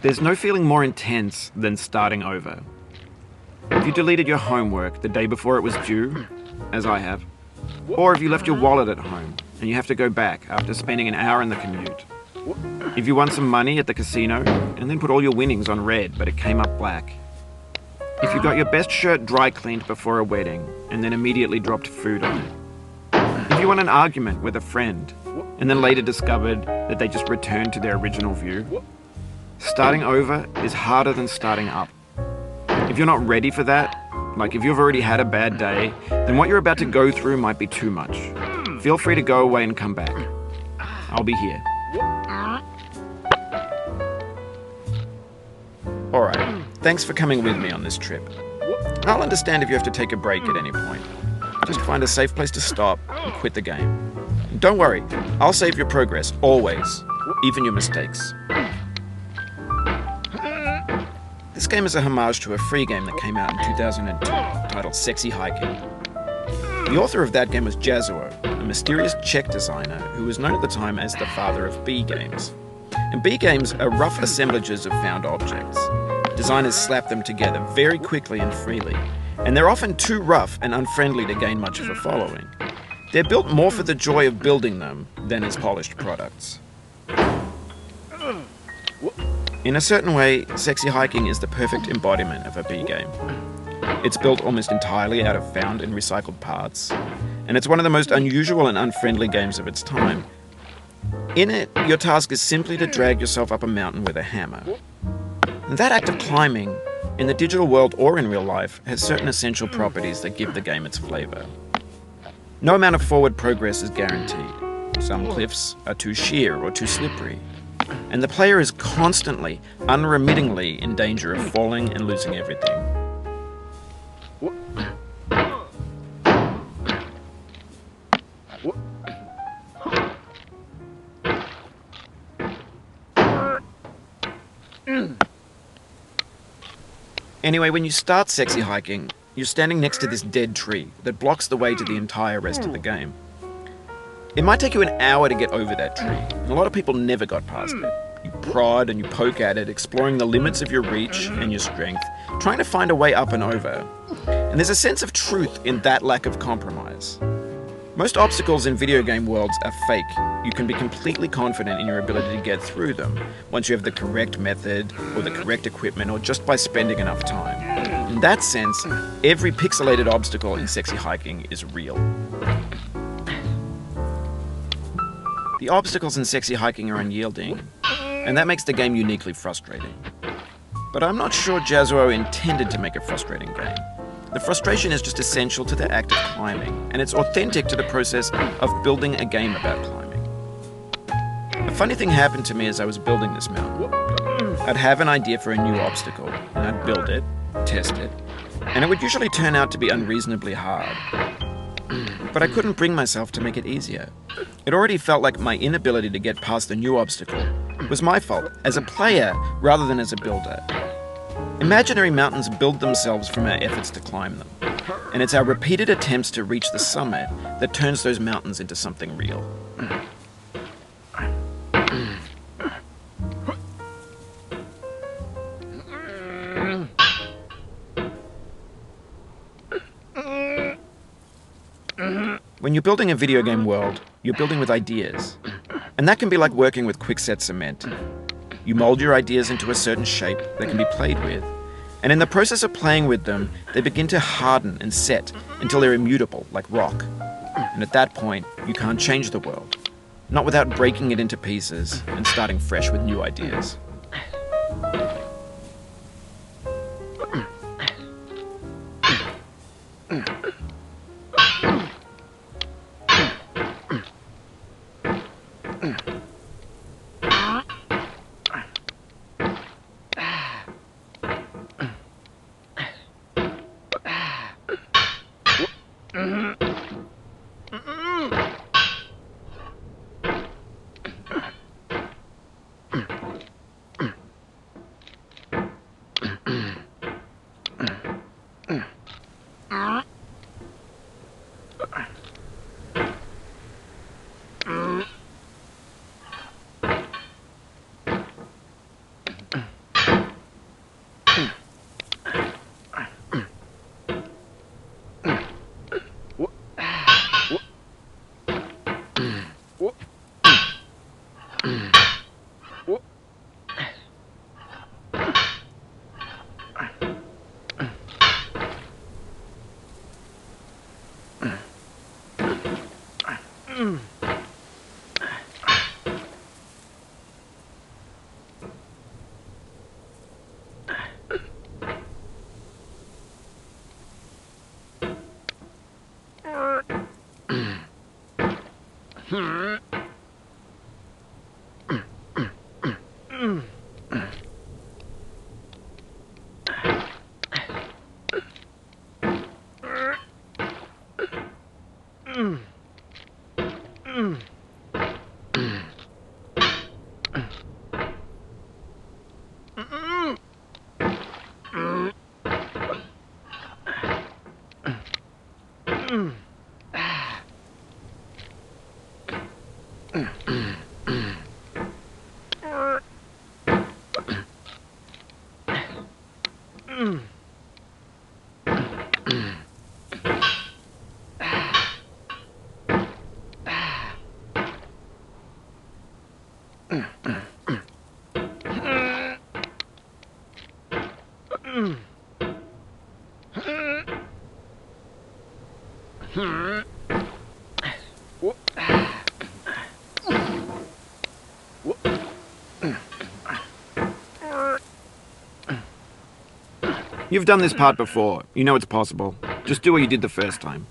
There's no feeling more intense than starting over. If you deleted your homework the day before it was due, as I have, or if you left your wallet at home and you have to go back after spending an hour in the commute. If you won some money at the casino and then put all your winnings on red but it came up black. If you got your best shirt dry cleaned before a wedding and then immediately dropped food on it. If you won an argument with a friend and then later discovered that they just returned to their original view. Starting over is harder than starting up. If you're not ready for that, like if you've already had a bad day, then what you're about to go through might be too much. Feel free to go away and come back. I'll be here. Alright, thanks for coming with me on this trip. I'll understand if you have to take a break at any point. Just find a safe place to stop and quit the game. Don't worry, I'll save your progress, always, even your mistakes. This game is a homage to a free game that came out in 2002, titled Sexy Hiking. The author of that game was Jazzuo, a mysterious Czech designer who was known at the time as the father of B games. And B games are rough assemblages of found objects. Designers slap them together very quickly and freely, and they're often too rough and unfriendly to gain much of a following. They're built more for the joy of building them than as polished products. In a certain way, Sexy Hiking is the perfect embodiment of a B game. It's built almost entirely out of found and recycled parts, and it's one of the most unusual and unfriendly games of its time. In it, your task is simply to drag yourself up a mountain with a hammer. And that act of climbing, in the digital world or in real life, has certain essential properties that give the game its flavor. No amount of forward progress is guaranteed. Some cliffs are too sheer or too slippery. And the player is constantly, unremittingly in danger of falling and losing everything. Anyway, when you start Sexy Hiking, you're standing next to this dead tree that blocks the way to the entire rest of the game. It might take you an hour to get over that tree, and a lot of people never got past it. You prod and you poke at it, exploring the limits of your reach and your strength, trying to find a way up and over. And there's a sense of truth in that lack of compromise. Most obstacles in video game worlds are fake. You can be completely confident in your ability to get through them once you have the correct method or the correct equipment or just by spending enough time. In that sense, every pixelated obstacle in Sexy Hiking is real. The obstacles in Sexy Hiking are unyielding, and that makes the game uniquely frustrating. But I'm not sure Jazzuo intended to make a frustrating game. The frustration is just essential to the act of climbing, and it's authentic to the process of building a game about climbing. A funny thing happened to me as I was building this mountain. I'd have an idea for a new obstacle, and I'd build it, test it, and it would usually turn out to be unreasonably hard. But I couldn't bring myself to make it easier. It already felt like my inability to get past the new obstacle was my fault as a player rather than as a builder. Imaginary mountains build themselves from our efforts to climb them, and it's our repeated attempts to reach the summit that turns those mountains into something real. When you're building a video game world, you're building with ideas. And that can be like working with quickset cement. You mold your ideas into a certain shape that can be played with, And in the process of playing with them, they begin to harden and set until they're immutable, like rock. And at that point, you can't change the world. Not without breaking it into pieces and starting fresh with new ideas. You've done this part before. You know it's possible. Just do what you did the first time.